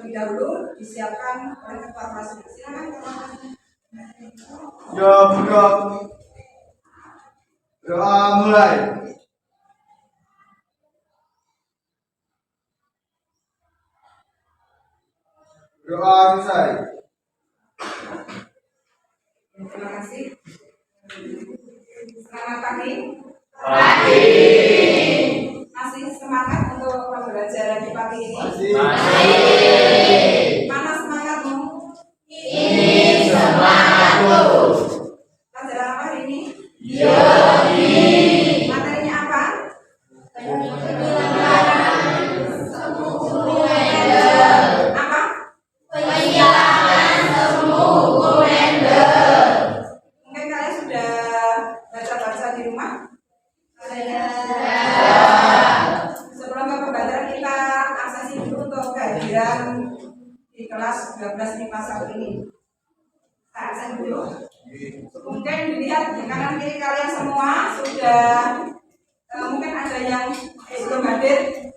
terlebih dahulu disiapkan oleh ketua kelas. Silakan. Ya, doa mulai. Doa selesai. Terima kasih. Selamat pagi. Pagi. Masih semangat untuk pembelajaran di pagi ini? Masih. Mana semangatmu? Ini semangatku. Pelajaran apa hari ini? Biologi. Materinya apa? Apa? Penyilangan semu komender. Mungkin kalian sudah baca-baca di rumah? Sebelum ke pembelajaran kita aksesi dulu untuk kehadiran di kelas 12 MIPA 1 ini. Saya aksen dulu. Mungkin dilihat di kanan kiri kalian semua sudah mungkin ada yang belum hadir.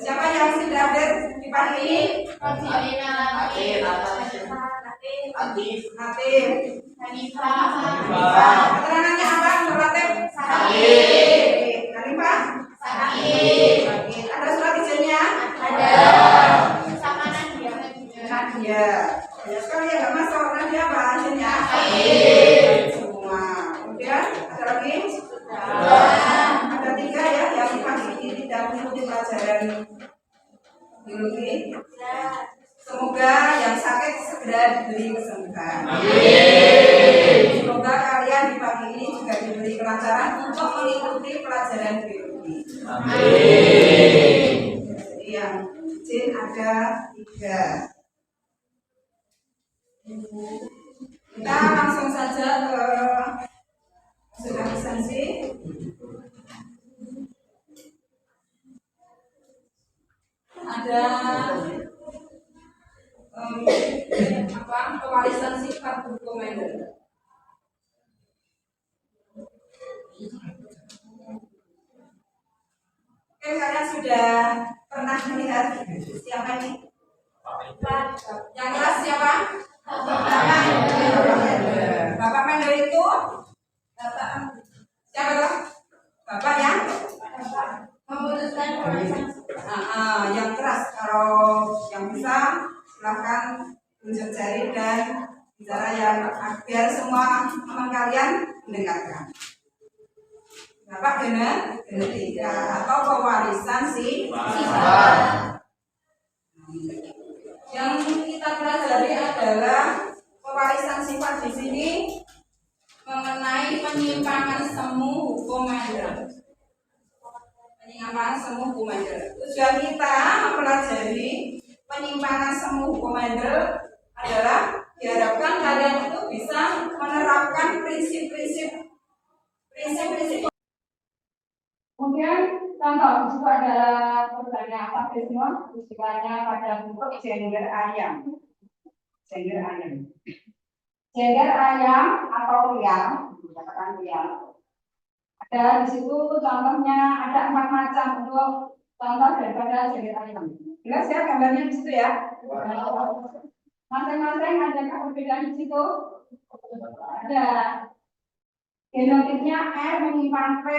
Siapa yang sudah hadir di pagi ini? Latif. Keterangannya apa? Latif. Hanifah? Ada surat izinnya? Ada. Nadia. Banyak sekali yang nggak masuk. Nadia apa izinnya? Semua. Kemudian ada lagi? Ada 3 ya yang pagi ini tidak mengikuti pelajaran biologi. Semoga yang sakit segera diberi kesembuhan. Semoga kalian di pagi ini juga diberi kelancaran untuk mengikuti pelajaran biologi. Jadi yang izin ada 3. Kita langsung saja ke substansi. Ada pewarisan sifat komender. Oke, kalian sudah pernah melihat siapa ini? Yang kelas siapa? Bapak Mender itu siapa tuh? Bapak yang memutuskan pewarisan. Yang keras. Kalau yang bisa silahkan tunjuk jari dan bicara yang biar semua teman kalian mendengarkan. Bapak genetika atau pewarisan sifat. Yang kita pelajari adalah pewarisan sifat di sini mengenai penyimpangan semu hukum Mendel. Penyimpangan semu hukum Mendel. Tujuan kita mempelajari penyimpangan semu hukum Mendel adalah diharapkan kalian itu bisa menerapkan prinsip-prinsip. Kemudian contoh itu adalah pertanyaan apakisme tujuannya pada bentuk gender ayam. Gender ayam atau liang, dikatakan liang. Ada di situ contohnya ada 4 macam untuk contoh daripada gender ayam. Jelas ya gambarnya di situ ya. Masing-masing ada perbedaan di situ. Ada genotipnya R menyimpan P.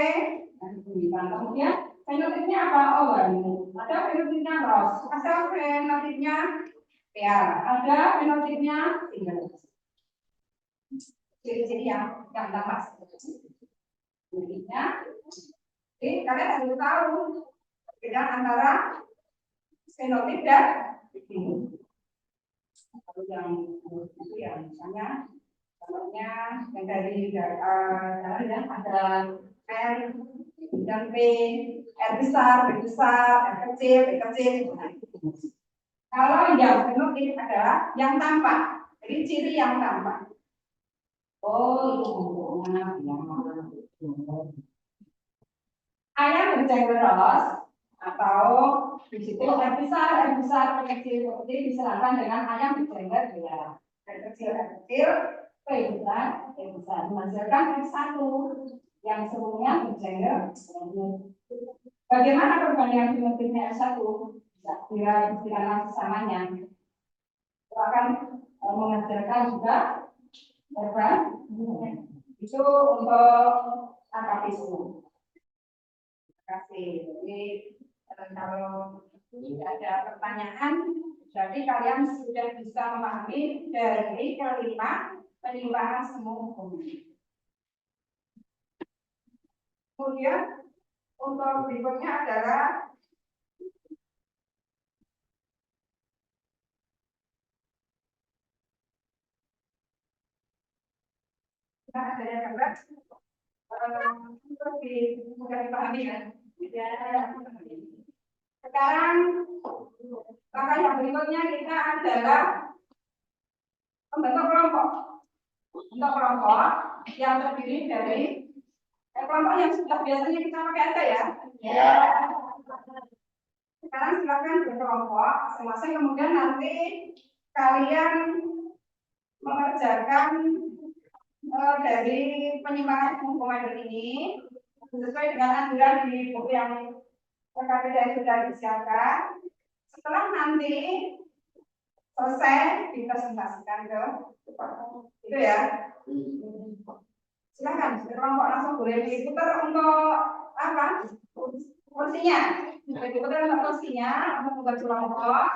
Kemudian fenotipnya apa? Oh, ada fenotipnya ros. Asal fenotipnya ya, ada fenotipnya tinggal. Ciri-ciri yang tampak. Fenotipnya. Jadi kalian harus tahu perbedaan antara fenotip dan fenotip. Kalau yang itu ya misalnya contohnya yang dari ada R dan P, R besar, B besar, R kecil, B kecil. Kalau yang fenotip adalah yang tampak, jadi ciri yang tampak. Oh, itu bentuknya ayam berjenggot ros atau di situ R besar, B kecil, seperti diserahkan dengan ayam berjenggot ya. R kecil, P besar, menghasilkan F1 yang semuanya berjenggot. Bagaimana perbandingan fenotipnya F1? Kira silakan sesamanya. Itu akan mengajarkan juga berapa itu untuk akapisme. Terima kasih. Jadi kalau tidak ada pertanyaan, jadi kalian sudah bisa memahami dari kelima penyimpangan semu hukum. Kemudian untuk berikutnya adalah ada yang gambar mudah dipahami kan? Sekarang langkah yang berikutnya kita adalah membentuk kelompok. Untuk kelompok yang terdiri dari kelompok yang sudah biasanya kita pakai aja ya. Ya. Sekarang silakan berkelompok masing-masing, kemudian nanti kalian mengerjakan dari penyimpangan hukum ini sesuai dengan anjuran di buku yang PKPDN sudah disiapkan. Setelah nanti selesai dipresentasikan ke itu ya. Silakan berkelompok langsung boleh diputar untuk apa? Kursinya. Boleh diputar untuk kursinya untuk membuat kelompok.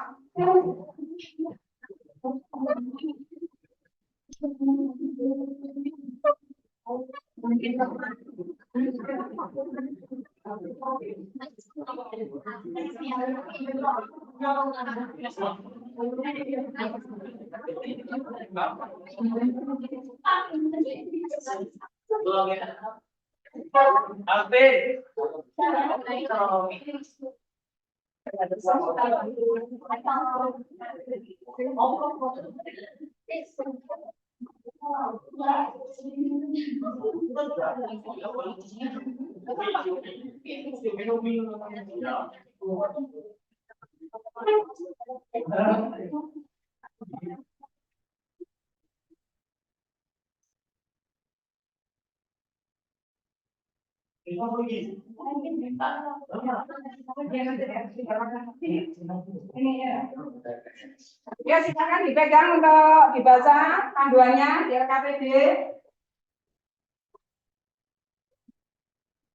Ya, silakan dipegang untuk dibaca panduannya di LKPD.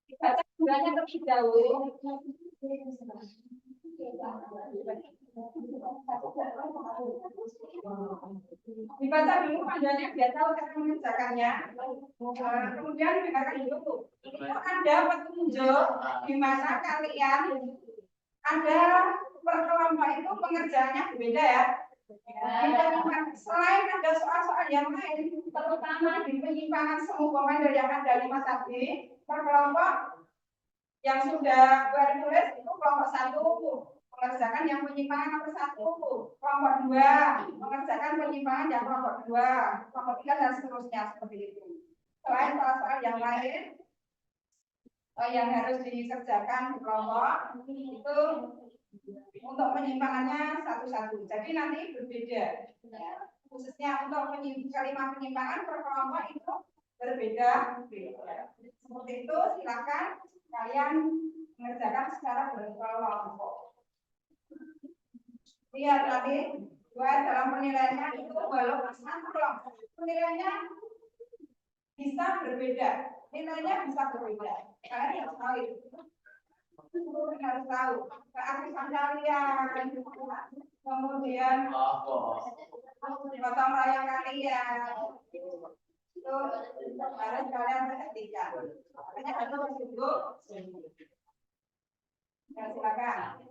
Dibaca panduannya terlebih dahulu. Dibaca dulu panduannya biar tahu cara mengerjakannya. Kemudian dengarkan dulu. Itu ada petunjuk di mana kalian ada per kelompok itu pengerjaannya berbeda ya. Selain ada soal-soal yang lain, terutama di penyimpangan semu komando yang ada 5 tadi, per kelompok yang sudah ditulis itu kelompok 1 mengerjakan yang penyimpangan nomor 1, kelompok 2 mengerjakan penyimpangan yang kelompok 2, kelompok 3 dan seterusnya seperti itu. Selain soal-soal yang lain yang harus dikerjakan di kelompok itu untuk penyimpangannya satu-satu. Jadi nanti berbeda. Ya. Khususnya untuk kelima penyimpangan per kelompok itu berbeda. Seperti itu silakan kalian mengerjakan secara berkelompok. Lihat tadi buat dalam penilaiannya itu walaupun satu kelompok penilaiannya bisa berbeda. Nilainya bisa berbeda. Kalian harus tahu itu. Harus tahu keaktifan kalian, kemudian gotong royong kalian itu harus kalian perhatikan. Makanya harus duduk. Ya, silakan.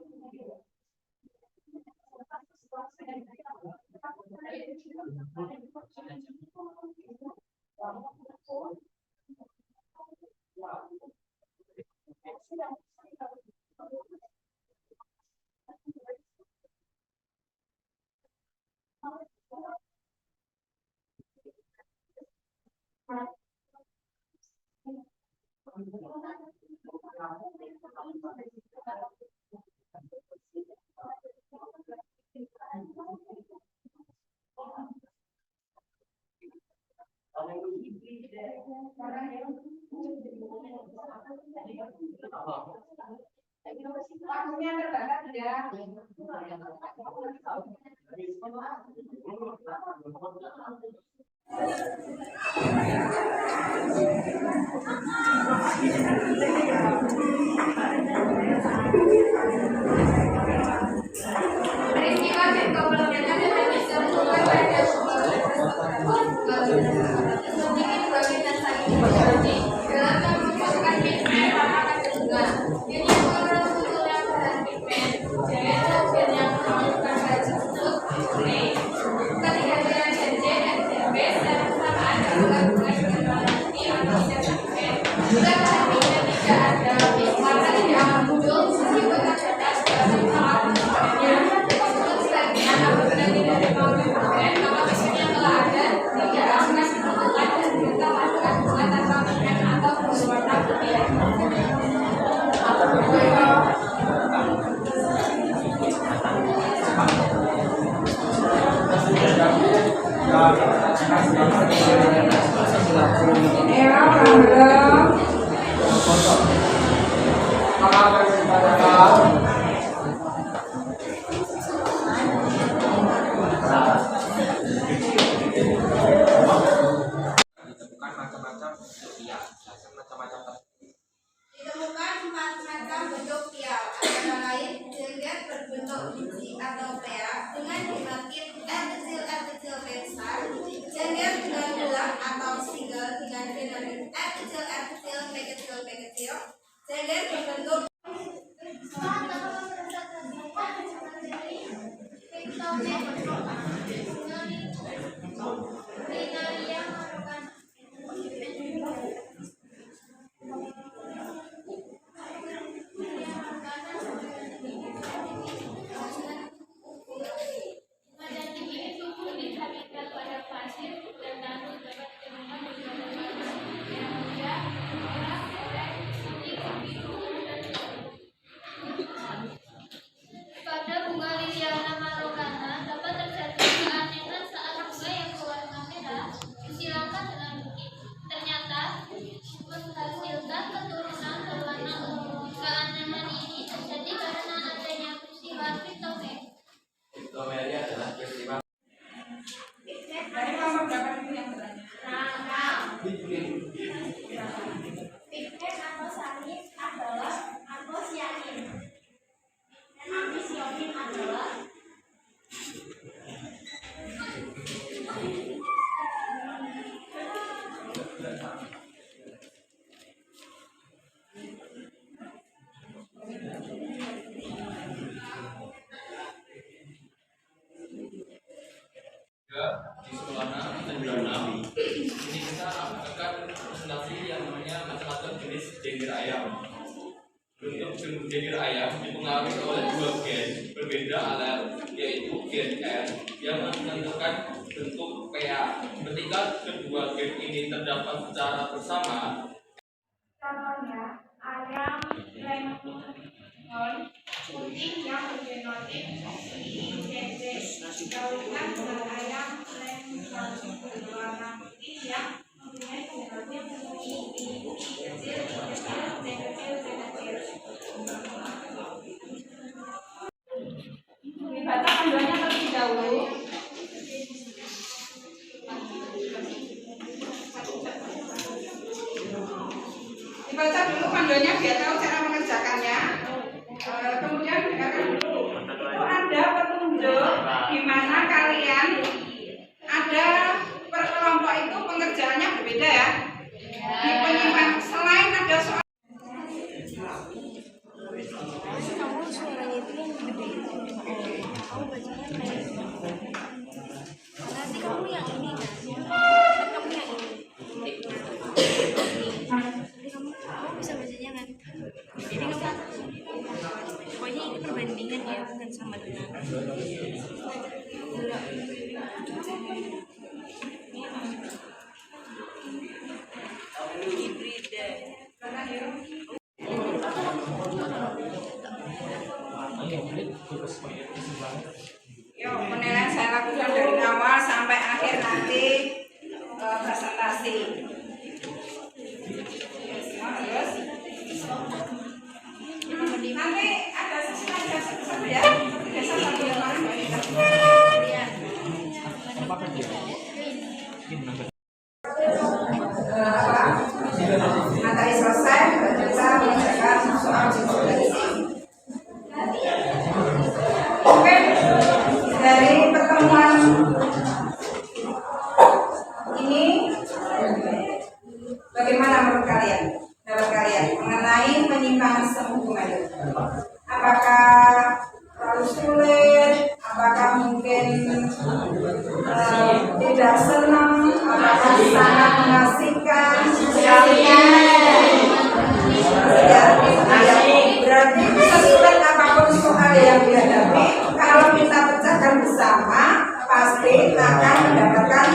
Waktunya terbatas ya. Peristiwa dan kebenaran yang disertai pada sedikit bagian saling berbagi dalam merupakan pigmen warna kecemasan. Ini menurut usul yang berpigmen, yaitu pigmen yang menunjukkan baju untuk kuning. Ketika jalan C dan CB secara bersamaan dalam gabungan berwarna putih atau pigmen, jika pada pigmen tidak ada warna tidak akan muncul meskipun terdapat dalam salah komponennya. Sebagian apabila tidak dipakai pigmen, maka pigmen yang telah ada tidak akan ditemukan dan ditambahkan bunga tanpa pigmen atau berwarna putih. Ya, Alhamdulillah. Ditemukan macam-macam bentuk pial, macam-macam Ditemukan 4 macam bentuk pial, antara lain jengger berbentuk biji atau perak dengan dirakit R kecil besar, jengger dengan gelang atau single dengan dirakit R kecil P kecil, jengger berbentuk pada bunga Liliana marokana dapat terjadi keanehan saat bunga yang berwarna merah disiramkan dengan bukit. Ternyata menghasilkan keturunan berwarna ungu. Keanehan ini terjadi karena adanya peristiwa fitomer. Fitomeria adalah peristiwa Dari nomor berapa itu yang bertanya? Pigmen atau sanin adalah antosianin. Antisionin adalah di Sulana Tenggara. Ini kita akan presentasi yang namanya macam-macam jenis jengger ayam. Bentuk jengger ayam dipengaruhi oleh dua gen berbeda alel, yaitu gen R yang menentukan bentuk PA. Ketika kedua gen ini terdapat secara bersama, Contohnya, ayam lemon putih yang bergenotip IgG dikawinkan dengan ayam lemon berwarna putih yang mempunyai genotip I kecil, C kecil. Dibaca panduannya terlebih dahulu. Dibaca dulu panduannya biar tahu cara mengerjakannya. Kemudian dengarkan dulu. Itu ada petunjuk di mana kalian ada per kelompok itu pengerjaannya berbeda ya. Di penyimpan selain ada soal Kamu suaranya itu yang gede. Kamu bacanya kayak nanti kamu yang ini kan kamu yang ini. Jadi kamu bisa bacanya kan. Jadi kamu pokoknya ini perbandingan ya, bukan sama dengan hibrida. Yuk, penilaian saya lakukan dari awal sampai akhir nanti presentasi. Terus, nomor 5 Nanti ada sesi lagi satu ya. Biasa satu yang paling banyak. Materi selesai, kita mengerjakan soal psikologi. Oke, dari pertemuan ini bagaimana menurut kalian? Dapat kalian mengenai penyimpangan semu bunga? Apakah terlalu sulit? Apakah mungkin tidak senang? Apakah sangat mengasihkan? Berarti sesulit apapun soal yang dihadapi, kalau kita pecahkan bersama, pasti akan mendapatkan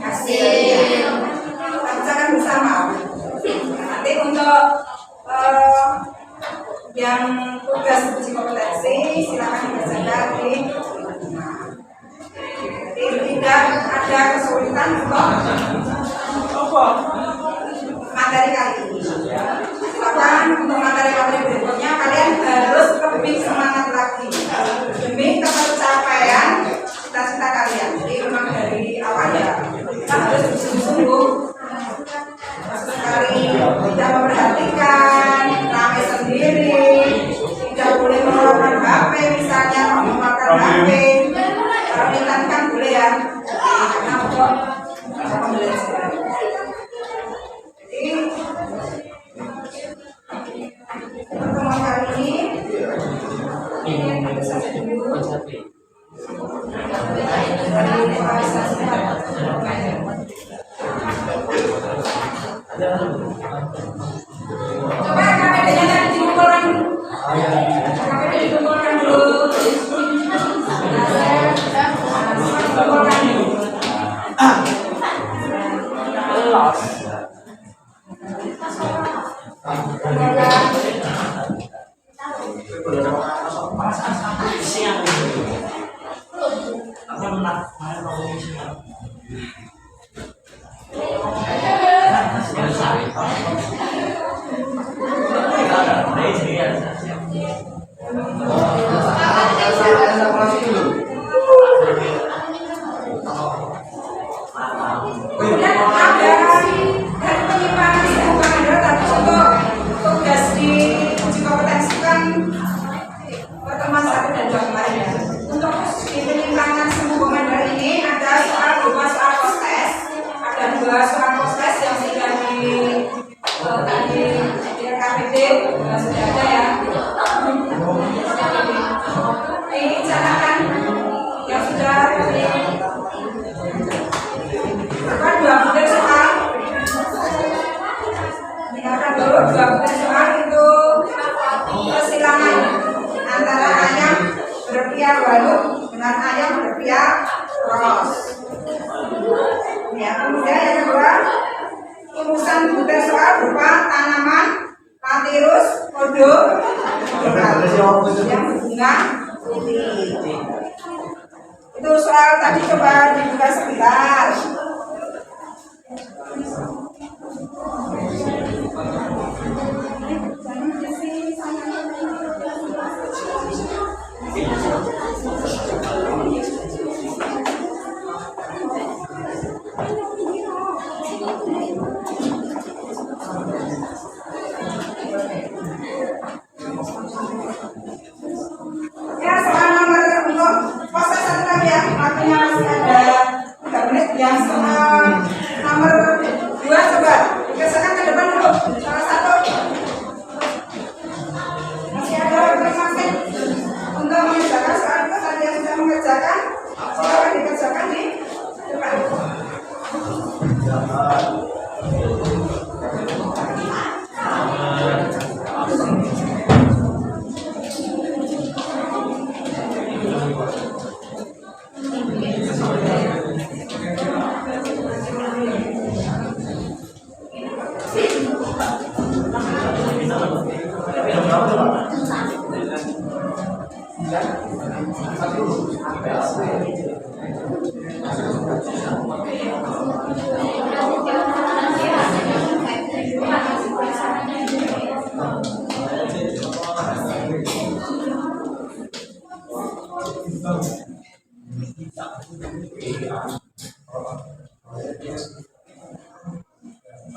hasilnya. Kita pecahkan bersama. Nanti untuk yang tugas uji kompetensi silakan dikerjakan di rumah. Tidak ada kesulitan untuk materi kali ini. Silakan untuk materi berikutnya kalian harus lebih semangat lagi demi tercapaian cita-cita kalian. Jadi memang dari awal ya kita harus bersungguh-sungguh. Sekali tidak memperhatikan ramai sendiri, tidak boleh mengeluarkan HP, misalnya mengeluarkan HP. Kalau minta kan boleh ya, karena untuk pembelajaran. Jadi pertemuan kali ini tentu saja dulu. Coba KPD-nya tadi dikumpulkan dulu. KPD dikumpulkan dulu. Dikumpulkan dulu. Kemudian ada dari penyimpangan semu bunga adalah tadi untuk tugas di uji kompetensi kan pertemuan 1 dan 2 kemarin ya. Untuk di penyimpangan semu bunga ini ada dua soal post-test, ada 2 soal post-test yang sudah di tadi di KPD sudah ada ya. Ini catatan yang sudah Bukan 2 model soal. Dengarkan dulu 2 model soal itu persilangan antara ayam berpihak balut dengan ayam berpihak ros. Ya, kemudian yang kedua rumusan model soal berupa tanaman Lathyrus kodo yang berbunga putih. Itu soal tadi coba dibuka sebentar.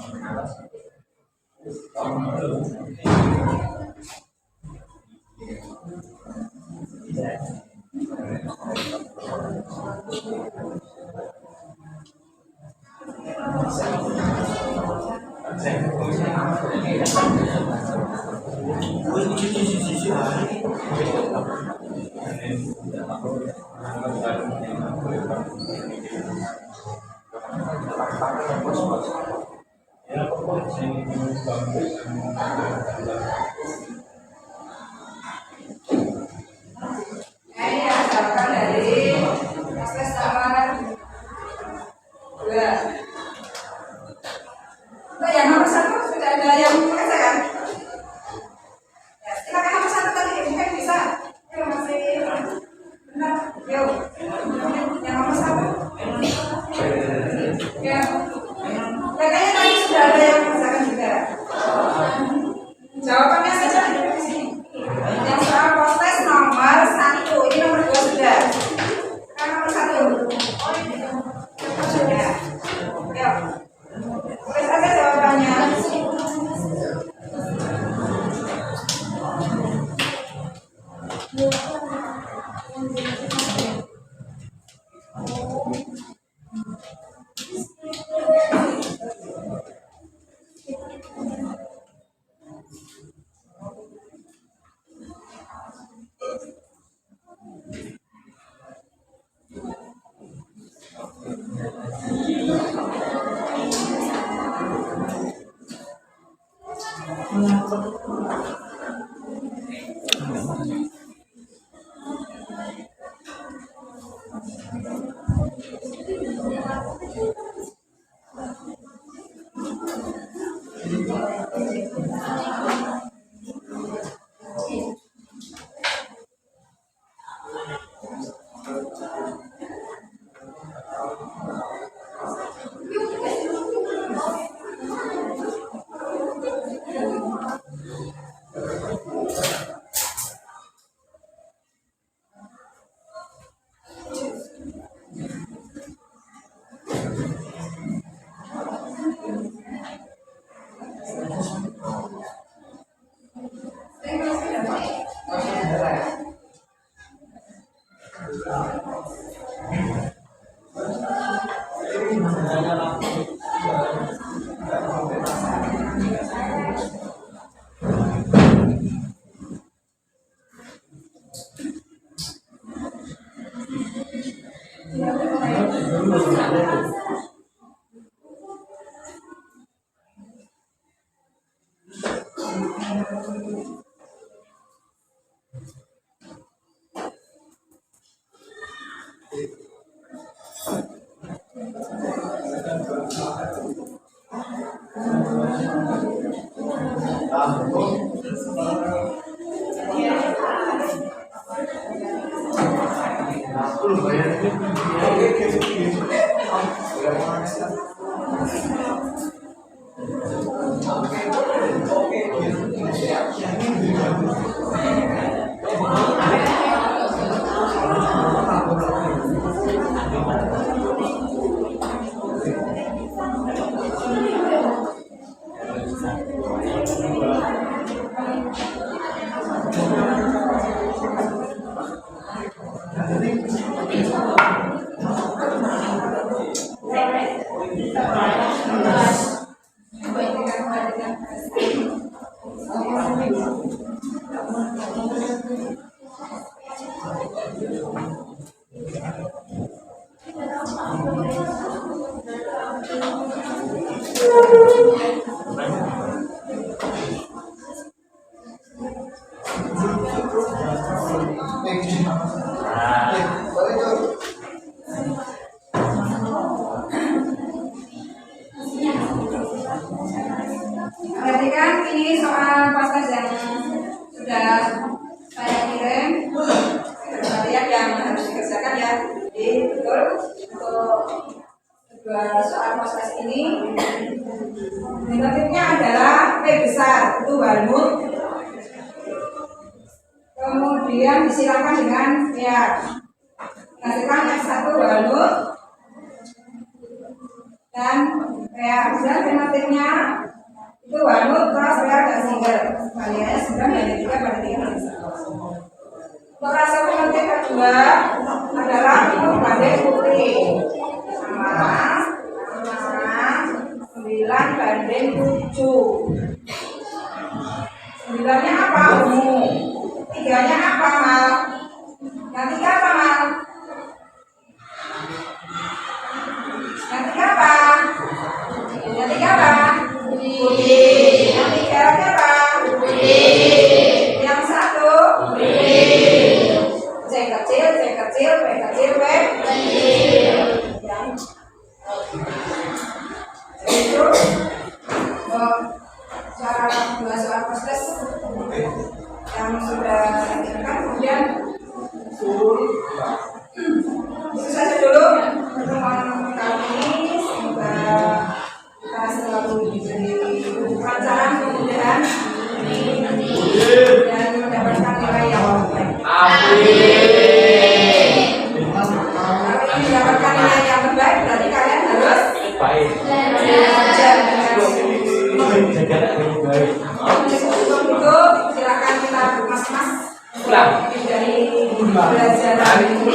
Nah, ini asalkan dari aspek nomor 2. Untuk yang nomor 1 sudah ada yang mengerjakan? Ya, silakan nomor 1 tadi, mungkin bisa. Yuk, masih benar. Yuk, yang nomor 1. Ya, kayaknya tadi sudah ada yang mengerjakan juga. Jawabannya saja di sini. Yang soal proses nomor 1, ini nomor 2 sudah. Sekarang nomor 1. Sudah. Yuk, tulis saja jawabannya. Perhatikan ini soal proses yang sudah saya kirim. Kalian yang harus dikerjakan ya. Jadi betul untuk kedua soal proses ini. Motifnya adalah P besar itu walnut. Kemudian disilakan dengan ya. Hasilkan F1 walnut. Dan ya sudah tematiknya itu wanut kelas real dan single. Kaliannya sudah dari 3 pada 3 bisa. Untuk rasa tematik kedua adalah banding putih sama 9 banding 7. 9-nya apa? Ungu. 3-nya apa, Mal? Yang 3 apa, Mal? Yang 3 apa? Yang 3 apa? Putih. Yang 3 apa? Putih. Yang 1? Putih. C kecil, C kecil, B kecil, B kecil. Yang itu cara dua soal proses yang sudah dilakukan, kemudian itu saja dulu pertemuan kali ini. Semoga kita selalu diberi kelancaran, kemudahan dan mendapatkan nilai yang terbaik. Kalau ingin mendapatkan nilai yang terbaik, berarti kalian harus belajar dengan untuk itu silakan kita mas-mas dari belajar hari ini.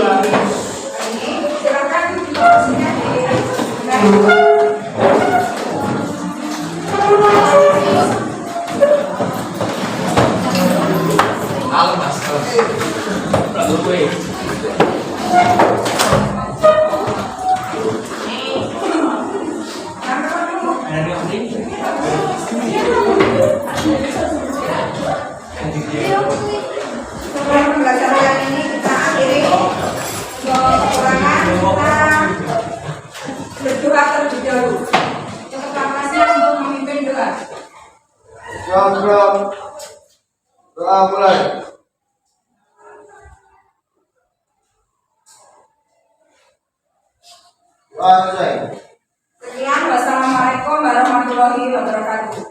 Silakan posisinya di sebelum pembelajaran ini kita akhiri. Untuk kekurangan kita berdoa terlebih dahulu. Untuk kapasnya untuk memimpin doa. Siap. Doa mulai. Doa selesai. Sekian, wassalamualaikum warahmatullahi wabarakatuh.